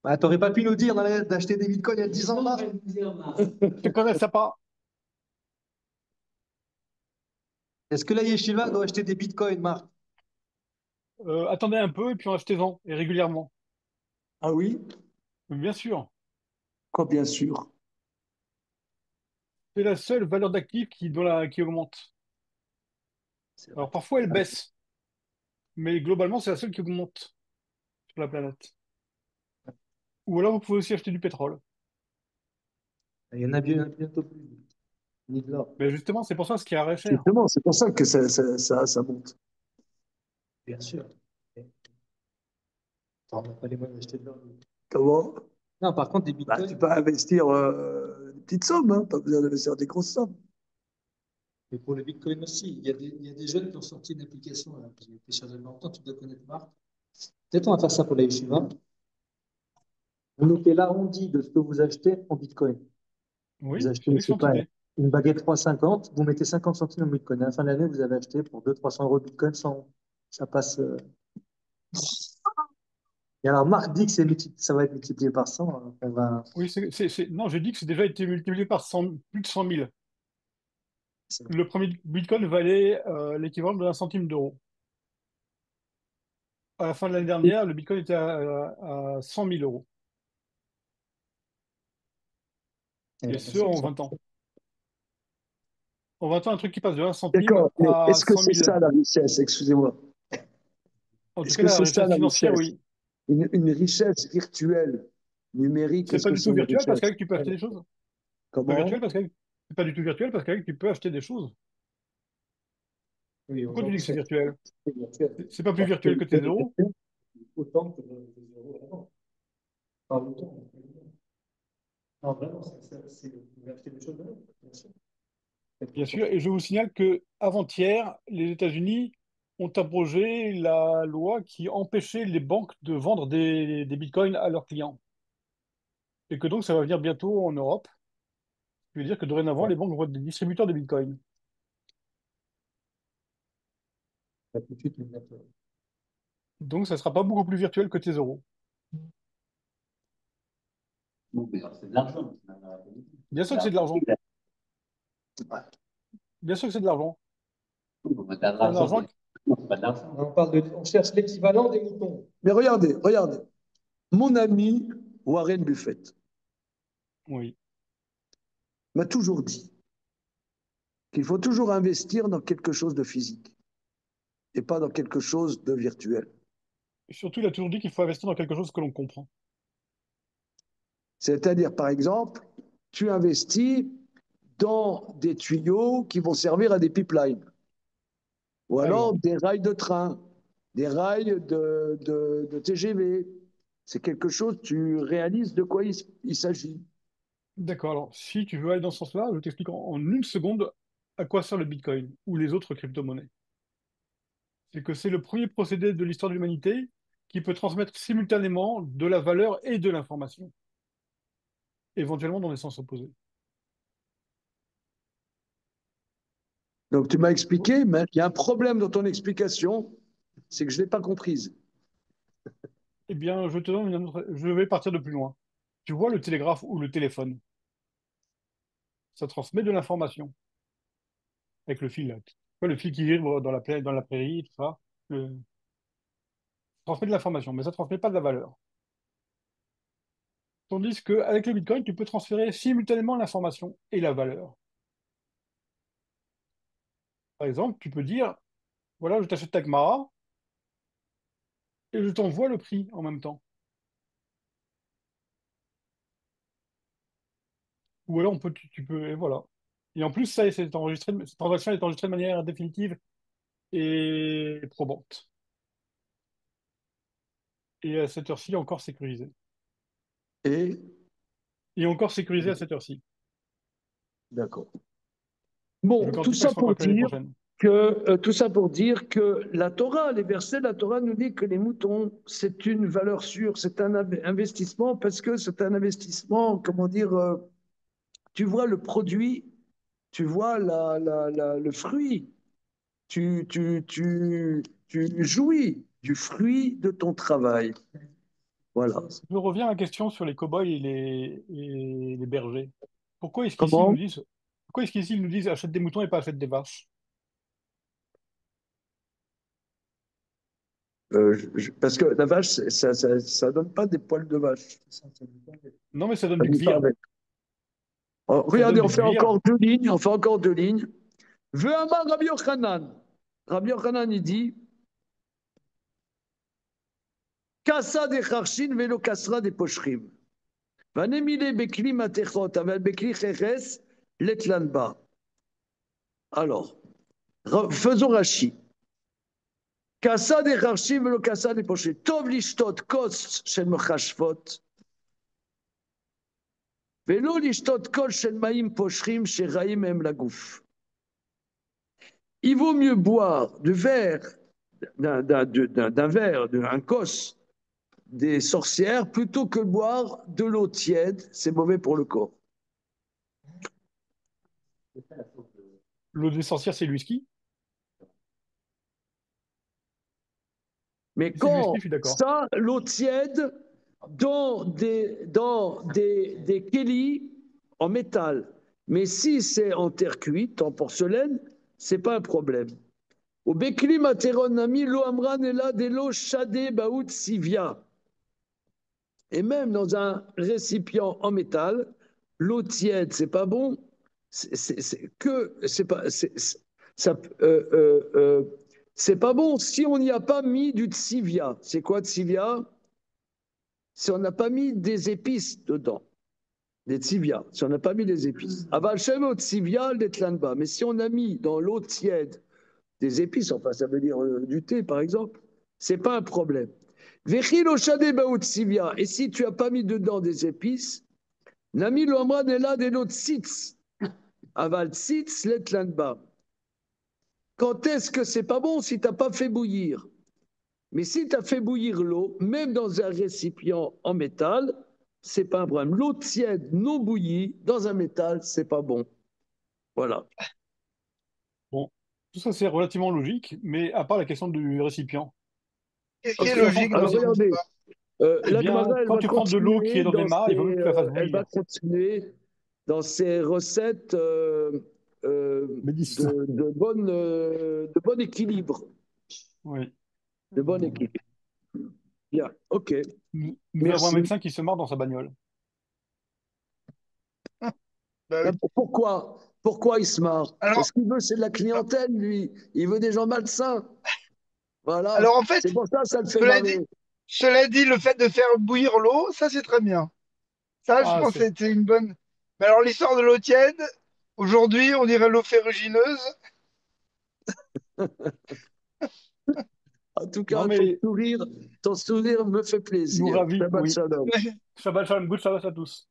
bah, t'aurais pas pu nous dire d'acheter des bitcoins il y a 10 ans, Marc? Je ne connais ça pas. Est-ce que la yeshiva doit acheter des bitcoins, Marc? Attendez un peu et puis achetez-en, et régulièrement. Ah oui? Bien sûr. Quoi, bien sûr. C'est la seule valeur d'actif qui augmente. Alors parfois elle baisse, mais globalement c'est la seule qui augmente sur la planète. Ou alors vous pouvez aussi acheter du pétrole. Il y en a bientôt plus. Ni de l'or. Mais justement, c'est pour ça ce qui est arrêté cher. Justement, c'est pour ça que ça monte. Bien sûr. On n'a pas les moyens d'acheter de l'or. Comment? Non, par contre, des Bah, bitcoins, tu peux investir des petites sommes, hein, pas besoin d'investir des grosses sommes. mais pour le bitcoin aussi, il y a des jeunes qui ont sorti une application. Là, j'ai été chargé longtemps, tu dois connaître Marc. Peut-être on va faire ça pour la yeshiva. Vous mettez l'arrondi de ce que vous achetez en Bitcoin. Vous Oui, c'est achetez, une je sais pas, quantité. une baguette 3,50, vous mettez 50 centimes en Bitcoin. À la fin de l'année, vous avez acheté pour 200-300 euros de Bitcoin sans. Ça passe. Et alors, Marc dit que ça va être multiplié par 100. Hein. On va. Oui, non, j'ai dit que c'est déjà été multiplié par plus de 100 000. Le premier Bitcoin valait l'équivalent de 1 centime d'euro. À la fin de l'année dernière, le Bitcoin était à 100 000 euros. Et ce, en 20 ans. En 20 ans, un truc qui passe de 1 centime D'accord, mais à est-ce que 100 c'est 000. ça la richesse? Excusez-moi. En tout Est-ce cas, que la c'est ça richesse la financière, richesse? oui. Une richesse virtuelle, numérique, C'est est-ce pas que du c'est tout une virtuel parce richesse? qu'avec, tu peux acheter des choses. Pas virtuel Comment? parce qu'avec, c'est pas du tout virtuel parce qu'avec, tu peux acheter des choses. Oui, Pourquoi tu dis aujourd'hui, que c'est c'est virtuel? virtuel. C'est pas plus Parce que virtuel que tes c'est euros? virtuel autant que les euros avant. Pas autant. Non, vraiment, vous pouvez acheter des choses dedans, bien sûr. Faites Bien sûr. confiance. Et je vous signale que avant-hier, les États-Unis ont abrogé la loi qui empêchait les banques de vendre des bitcoins à leurs clients. Et que donc, ça va venir bientôt en Europe. Ce qui veut dire que dorénavant, les banques vont être des distributeurs de bitcoins. Là, tout de suite, les mettre, Donc, ça ne sera pas beaucoup plus virtuel que tes euros. Bon, mais alors, c'est de l'argent. Bien C'est sûr que c'est de l'argent. l'argent. Bien sûr que c'est de l'argent. On va de C'est un l'argent. argent. Non, c'est pas de l'argent. on cherche l'équivalent des moutons. Mais regardez, regardez. Mon ami Warren Buffett Oui. m'a toujours dit qu'il faut toujours investir dans quelque chose de physique et pas dans quelque chose de virtuel. Et surtout, il a toujours dit qu'il faut investir dans quelque chose que l'on comprend. C'est-à-dire, par exemple, tu investis dans des tuyaux qui vont servir à des pipelines, ou Par alors exemple. des rails de train, des rails de TGV. C'est quelque chose, tu réalises de quoi il s'agit. D'accord. Alors, si tu veux aller dans ce sens-là, je t'explique en 1 seconde à quoi sert le bitcoin ou les autres crypto-monnaies. C'est que c'est le premier procédé de l'histoire de l'humanité qui peut transmettre simultanément de la valeur et de l'information, éventuellement dans des sens opposés. Donc tu m'as expliqué, mais il y a un problème dans ton explication, c'est que je ne l'ai pas comprise. Eh bien, je te donne je vais partir de plus loin. Tu vois le télégraphe ou le téléphone, ça transmet de l'information avec le fil, là. Tu vois, le fil qui vibre dans la prairie, tout ça. Ça transmet de l'information, mais ça ne transmet pas de la valeur. Tandis qu'avec le Bitcoin, tu peux transférer simultanément l'information et la valeur. Par exemple, tu peux dire, voilà, je t'achète ta Kmara et je t'envoie le prix en même temps. Ou alors tu peux, et voilà. Et en plus, cette transaction est enregistrée de manière définitive et probante. Et à cette heure-ci, encore sécurisée. Et Et encore sécurisée à cette heure-ci. d'accord. Je ne Bon, garantis pas que ce sera encore que l'année prochaine. tout ça pour dire que la Torah, les versets de la Torah nous dit que les moutons, c'est une valeur sûre, c'est un investissement parce que c'est un investissement, comment dire, tu vois le produit, tu vois le fruit, tu jouis du fruit de ton travail. Voilà. Je reviens à la question sur les cow-boys et les bergers. Pourquoi est-ce qu'ici ils nous Comment? disent, pourquoi est-ce qu'ici ils nous disent achète des moutons et pas achète des vaches? Parce que la vache, ça donne pas des poils de vache. Non, mais ça donne Ça du nous cuir. parle. Oh, Ça donne regardez, du cuir. on fait encore 2 lignes. Ve'amar Rabbi Yochanan. Rabbi Yochanan, il dit, Kassa de charshin velo kasra de poshrim. Vanemile bekli matechot, aval bekli cheres, letlan ba. Alors, faisons Rashi. Kassa de charshin velo kassa de poshrim. Tov lishtot kos shel mechashvot. Velo lishtot kol shel maim poshrim sheraim em lagouf. Il vaut mieux boire du verre, d'un verre, d'un cos des sorcières plutôt que boire de l'eau tiède. C'est mauvais pour le corps. L'eau des sorcières, c'est le whisky? Mais Si c'est le whisky, quand je suis d'accord. ça, l'eau tiède dans des kélis en métal. Mais si c'est en terre cuite, en porcelaine, c'est pas un problème. Au Bekli Materon Nami, lo amran et là des lots shadé baout sivia. Et même dans un récipient en métal, l'eau tiède, c'est pas bon. C'est pas, ça, c'est pas bon si on n'y a pas mis du tsivia. C'est quoi tsivia? Si on n'a pas mis des épices dedans, des tsivia, si on n'a pas mis des épices. Aval shemo tsivia l'etlanba. Mais si on a mis dans l'eau tiède des épices, enfin ça veut dire du thé par exemple, c'est pas un problème. Vechilo shade baout tsivia. Et si tu as pas mis dedans des épices, nami lo amran ela de l'eau tzitz. Aval tzitz l'etlanba. Quand est-ce que c'est pas bon si tu n'as pas fait bouillir? Mais si tu as fait bouillir l'eau, même dans un récipient en métal, c'est pas un problème. L'eau tiède non bouillie dans un métal, c'est pas bon. Voilà. Bon, tout ça, c'est relativement logique, mais à part la question du récipient. Qu'est-ce qui Qu'est-ce est qui rentre logique dans le dans Alors cette récipient? regardez, histoire? Eh la bien, Gemara, elle quand va tu prends de l'eau qui est continuer dans des mares, il vaut mieux que tu la fasses elle va bouillir. continuer dans ses recettes Médisse. de bon équilibre. Oui. De bon équilibre. Bien, ok. Nous avons un Merci. médecin qui se marre dans sa bagnole. Bah oui. Pourquoi il se marre? Alors, Parce qu'il veut, c'est de la clientèle, lui. Il veut des gens malsains. Voilà. alors en fait, C'est pour ça que ça le fait cela dit, marrer. cela dit, le fait de faire bouillir l'eau, ça c'est très bien. Ça, je Ah, pense que c'est... c'était une bonne. Mais alors, l'histoire de l'eau tiède, aujourd'hui, on dirait l'eau ferrugineuse. En tout Non, cas, mais ton sourire me fait nous plaisir. ravit, Shabbat oui. shalom. Shabbat shalom, good Shabbat à tous.